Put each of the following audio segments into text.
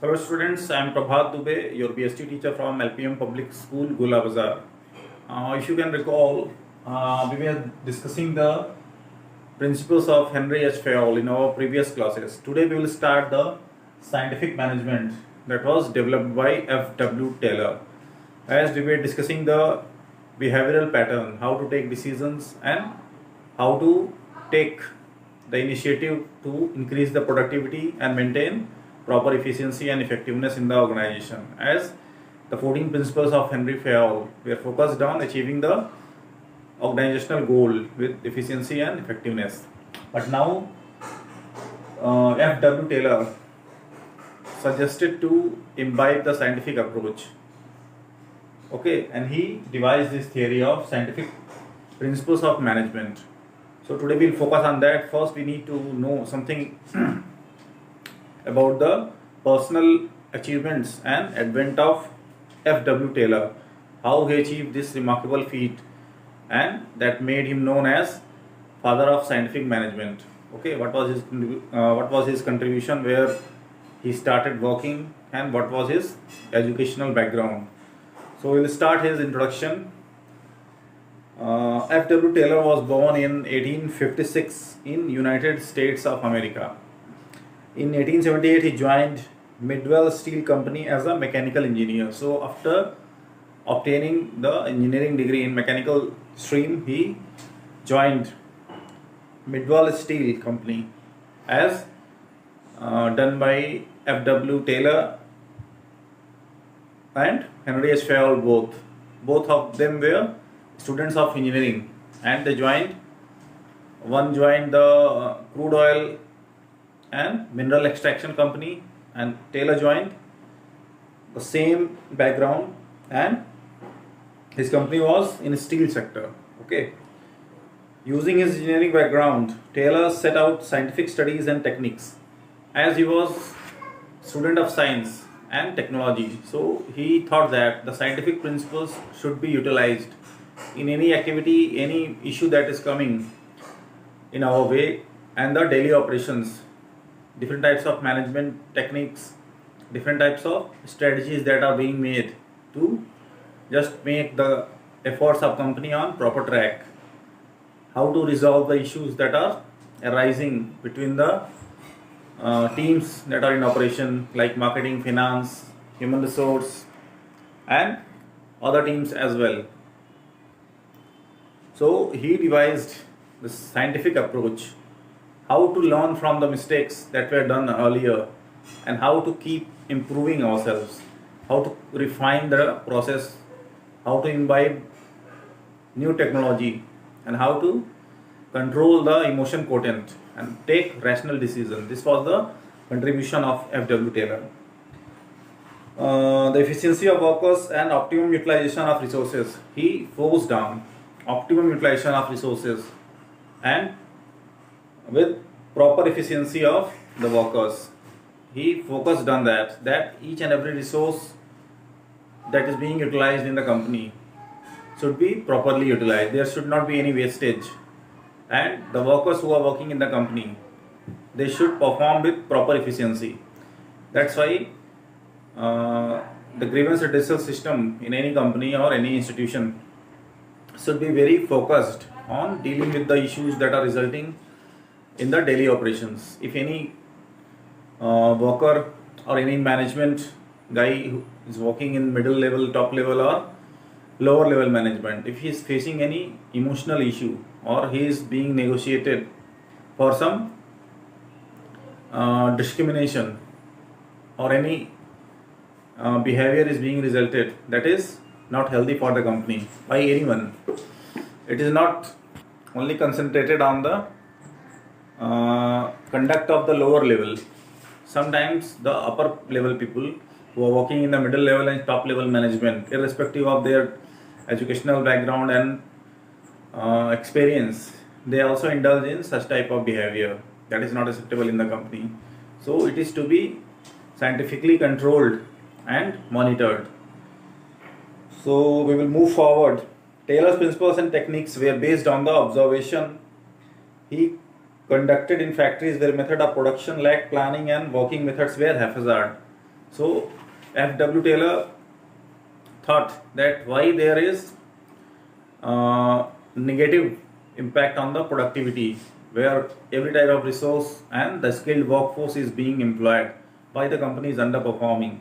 Hello students, I am Prabhat Dubey, your BST teacher from LPM Public School, Gula Bazar. If you can recall, we were discussing the principles of Henry H. Fayol in our previous classes. Today we will start the scientific management that was developed by F.W. Taylor. As we were discussing the behavioral pattern, how to take decisions and how to take the initiative to increase the productivity and maintain proper efficiency and effectiveness in the organization. As the 14 principles of Henry Fayol were focused on achieving the organizational goal with efficiency and effectiveness. But now F.W. Taylor suggested to imbibe the scientific approach. Okay, and he devised this theory of scientific principles of management. So today we'll focus on that. First we need to know something about the personal achievements and advent of F.W. Taylor, how he achieved this remarkable feat and that made him known as father of scientific management. Okay, what was his contribution, where he started working, and what was his educational background. So we'll start his introduction. F.W. Taylor was born in 1856 in United States of America. In 1878 he joined Midwell Steel Company as a mechanical engineer. So after obtaining the engineering degree in mechanical stream, he joined Midwell Steel Company as done by F.W. Taylor and Henry H. Fayol both. Both of them were students of engineering, and they joined. One joined the crude oil and mineral extraction company, and Taylor joined the same background, and his company was in steel sector. Okay. Using his engineering background, Taylor set out scientific studies and techniques. As he was student of science and technology, so he thought that the scientific principles should be utilized in any activity, any issue that is coming in our way, and the daily operations, different types of management techniques, different types of strategies that are being made to just make the efforts of company on proper track, how to resolve the issues that are arising between the teams that are in operation, like marketing, finance, human resource, and other teams as well. So he devised the scientific approach, how to learn from the mistakes that were done earlier and how to keep improving ourselves, how to refine the process, how to imbibe new technology, and how to control the emotion quotient and take rational decisions. This was the contribution of F.W. Taylor. The efficiency of workers and optimum utilization of resources. He focused on optimum utilization of resources and with proper efficiency of the workers. He focused on that each and every resource that is being utilized in the company should be properly utilized. There should not be any wastage, and the workers who are working in the company, they should perform with proper efficiency. That's why the grievance redressal system in any company or any institution should be very focused on dealing with the issues that are resulting in the daily operations. If any worker or any management guy who is working in middle level, top level, or lower level management, if he is facing any emotional issue or he is being negotiated for some discrimination or any behavior is being resulted that is not healthy for the company by anyone, it is not only concentrated on the conduct of the lower level. Sometimes the upper level people who are working in the middle level and top level management, irrespective of their educational background and experience, they also indulge in such type of behavior that is not acceptable in the company. So it is to be scientifically controlled and monitored. So we will move forward. Taylor's principles and techniques were based on the observation he conducted in factories where method of production lacked planning and working methods were haphazard. So F.W. Taylor thought that why there is negative impact on the productivity, where every type of resource and the skilled workforce is being employed, why the company is underperforming.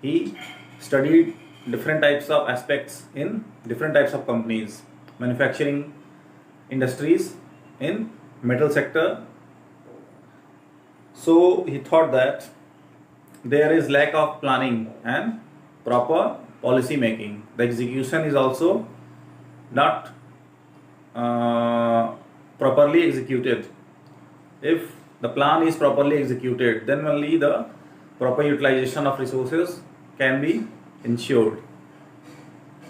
He studied different types of aspects in different types of companies, manufacturing industries, in metal sector. So he thought that there is lack of planning and proper policy making. The execution is also not properly executed. If the plan is properly executed, then only the proper utilization of resources can be ensured.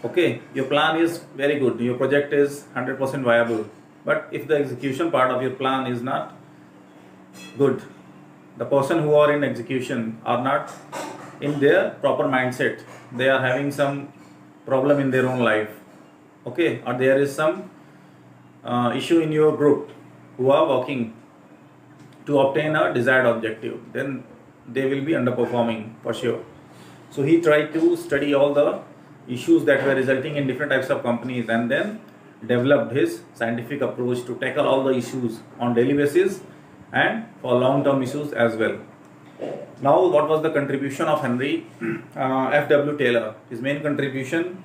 Okay, your plan is very good, your project is 100% viable, but if the execution part of your plan is not good, the person who are in execution are not in their proper mindset, they are having some problem in their own life, okay, or there is some issue in your group who are working to obtain a desired objective, then they will be underperforming for sure. So he tried to study all the issues that were resulting in different types of companies and then developed his scientific approach to tackle all the issues on daily basis and for long-term issues as well. Now, what was the contribution of Henry F.W. Taylor? His main contribution,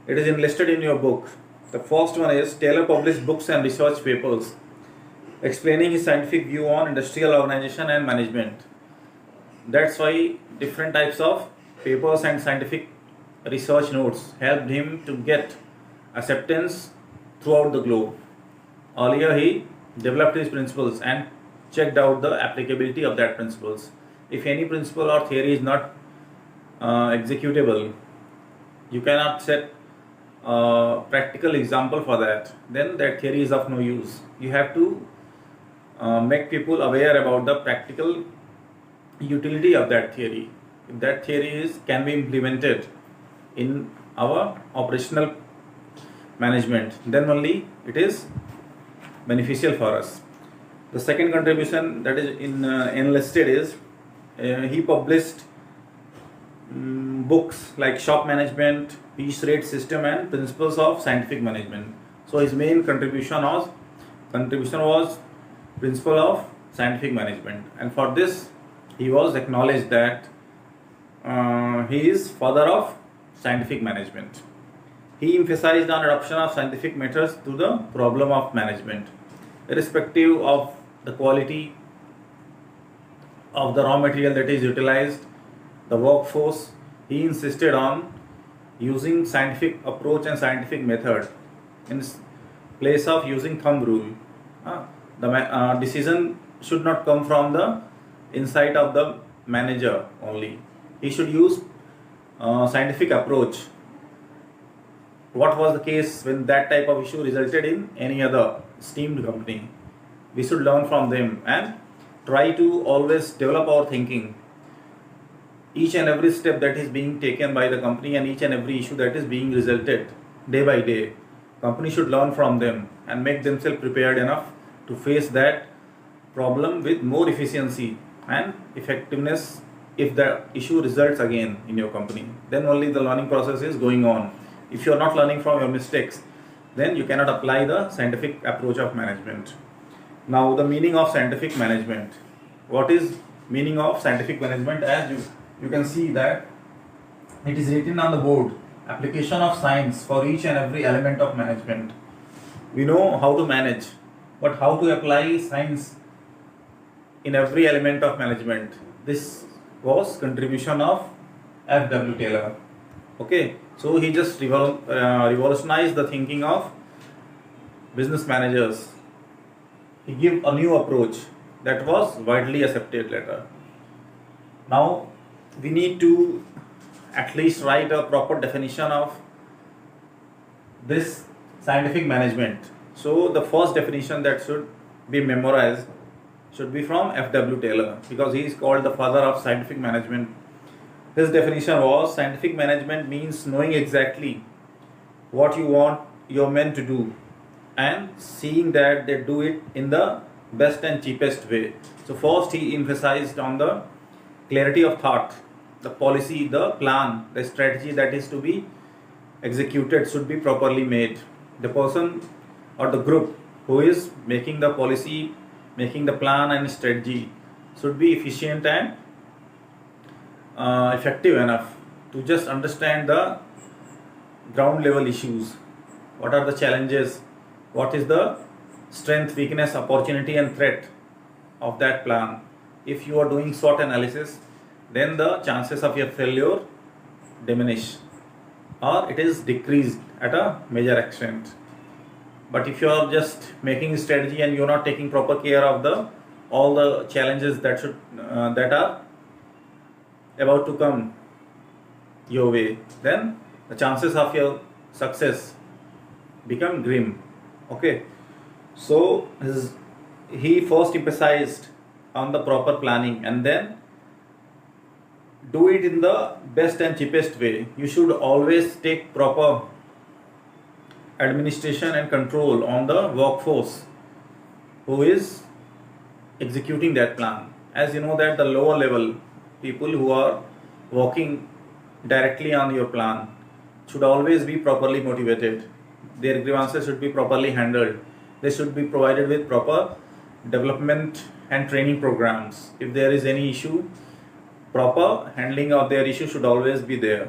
it is enlisted in your book. The first one is Taylor published books and research papers explaining his scientific view on industrial organization and management. That's why different types of papers and scientific research notes helped him to get acceptance throughout the globe. Earlier, he developed his principles and checked out the applicability of that principles. If any principle or theory is not executable, you cannot set a practical example for that, then that theory is of no use. You have to make people aware about the practical utility of that theory. If that theory can be implemented in our operational management, then only it is beneficial for us. The second contribution that is enlisted is he published books like Shop Management, Piece Rate System and Principles of Scientific Management. So his main contribution was Principle of Scientific Management, and for this he was acknowledged that he is father of scientific management. He emphasized on adoption of scientific methods to the problem of management, irrespective of the quality of the raw material that is utilized, the workforce. He insisted on using scientific approach and scientific method in place of using thumb rule. The decision should not come from the insight of the manager only. He should use scientific approach. What was the case when that type of issue resulted in any other esteemed company? We should learn from them and try to always develop our thinking. Each and every step that is being taken by the company and each and every issue that is being resulted day by day, company should learn from them and make themselves prepared enough to face that problem with more efficiency and effectiveness. If the issue results again in your company, then only the learning process is going on. If you are not learning from your mistakes, then you cannot apply the scientific approach of management. Now, the meaning of scientific management. What is meaning of scientific management? As you can see that it is written on the board. Application of science for each and every element of management. We know how to manage, but how to apply science in every element of management. This was contribution of F.W. Taylor. Okay, so he just revolutionized the thinking of business managers. He gave a new approach that was widely accepted later. Now we need to at least write a proper definition of this scientific management. So the first definition that should be memorized should be from F.W. Taylor, because he is called the father of scientific management. His definition was scientific management means knowing exactly what you want your men to do and seeing that they do it in the best and cheapest way. So first he emphasized on the clarity of thought the policy, the plan, the strategy that is to be executed should be properly made. The person or the group who is making the policy, making the plan and strategy should be efficient and effective enough to just understand the ground level issues. What are the challenges? What is the strength, weakness, opportunity and threat of that plan? If you are doing SWOT analysis, then the chances of your failure diminish or it is decreased at a major extent. But if you are just making strategy and you are not taking proper care of all the challenges that are about to come your way, then the chances of your success become grim. Okay, so he first emphasized on the proper planning and then do it in the best and cheapest way. You should always take proper administration and control on the workforce who is executing that plan. As you know that the lower level people who are working directly on your plan should always be properly motivated. Their grievances should be properly handled. They should be provided with proper development and training programs. If there is any issue, proper handling of their issue should always be there.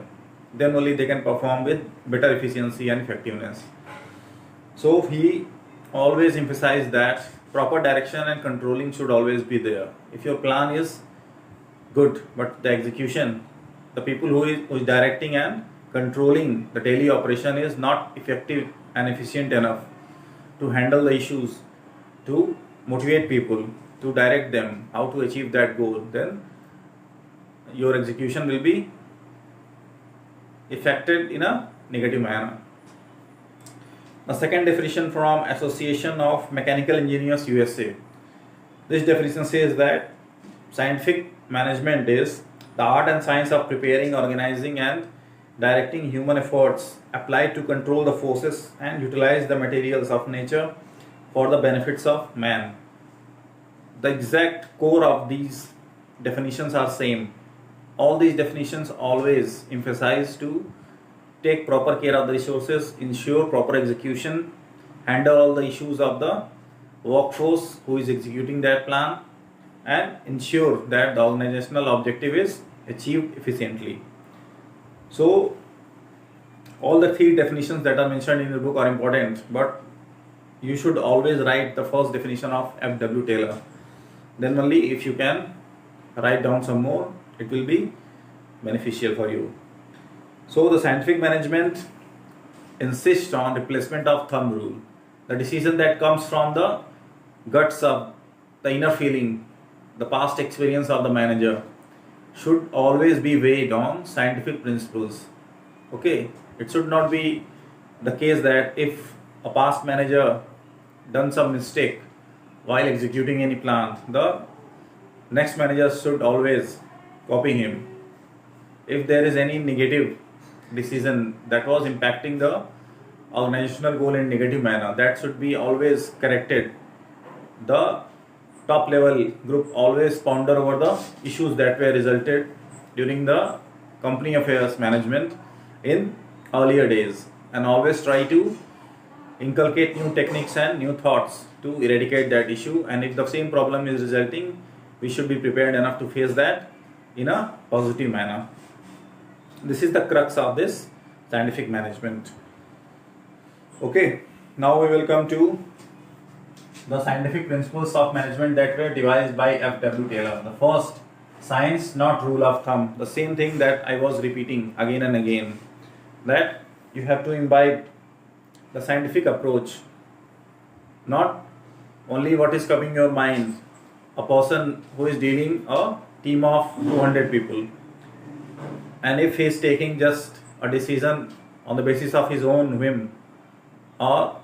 Then only they can perform with better efficiency and effectiveness. So he always emphasized that proper direction and controlling should always be there. If your plan is good but the execution, the people who is directing and controlling the daily operation is not effective and efficient enough to handle the issues, to motivate people, to direct them how to achieve that goal, then your execution will be affected in a negative manner. The second definition from Association of Mechanical Engineers USA. This definition says that scientific management is the art and science of preparing, organizing and directing human efforts applied to control the forces and utilize the materials of nature for the benefits of man. The exact core of these definitions are same. All these definitions always emphasize to take proper care of the resources, ensure proper execution, handle all the issues of the workforce who is executing that plan, and ensure that the organizational objective is achieved efficiently. So all the three definitions that are mentioned in the book are important, but you should always write the first definition of F.W. Taylor. Then only if you can write down some more, it will be beneficial for you. So the scientific management insists on replacement of thumb rule. The decision that comes from the guts of the inner feeling, the past experience of the manager, should always be weighed on scientific principles. Okay, it should not be the case that if a past manager done some mistake while executing any plan, the next manager should always copy him. If there is any negative decision that was impacting the organizational goal in negative manner, that should be always corrected. The top level group always ponder over the issues that were resulted during the company affairs management in earlier days, and always try to inculcate new techniques and new thoughts to eradicate that issue. And if the same problem is resulting, we should be prepared enough to face that in a positive manner. This is the crux of this scientific management. Okay, now we will come to the scientific principles of management that were devised by F.W. Taylor. The first, science not rule of thumb. The same thing that I was repeating again and again, that you have to imbibe the scientific approach, not only what is coming in your mind. A person who is dealing a team of 200 people, and if he is taking just a decision on the basis of his own whim, or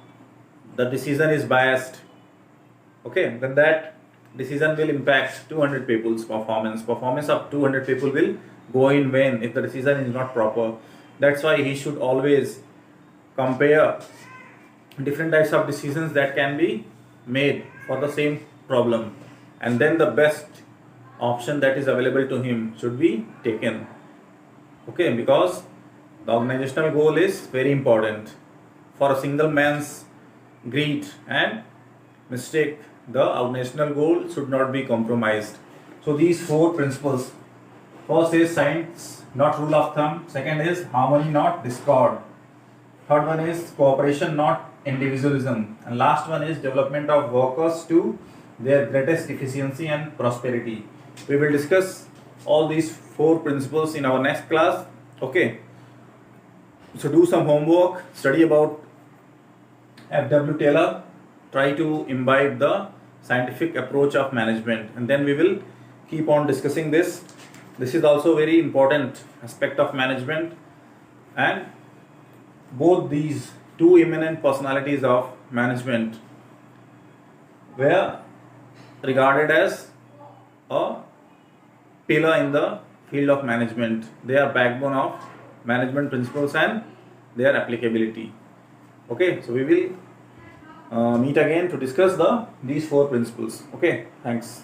the decision is biased, okay, then that decision will impact 200 people's performance. Performance of 200 people will go in vain if the decision is not proper. That's why he should always compare different types of decisions that can be made for the same problem, and then the best option that is available to him should be taken. Okay, because the organizational goal is very important. For a single man's greed and mistake, the organizational goal should not be compromised. So these four principles: first is science, not rule of thumb; second is harmony, not discord; third one is cooperation, not individualism; and last one is development of workers to their greatest efficiency and prosperity. We will discuss all these four principles in our next class. Okay, so do some homework, study about F.W. Taylor, try to imbibe the scientific approach of management, and then we will keep on discussing this. This is also very important aspect of management, and both these two eminent personalities of management were regarded as a pillar in the field of management. They are backbone of management principles and their applicability. Okay, so we will meet again to discuss these four principles. Okay, thanks.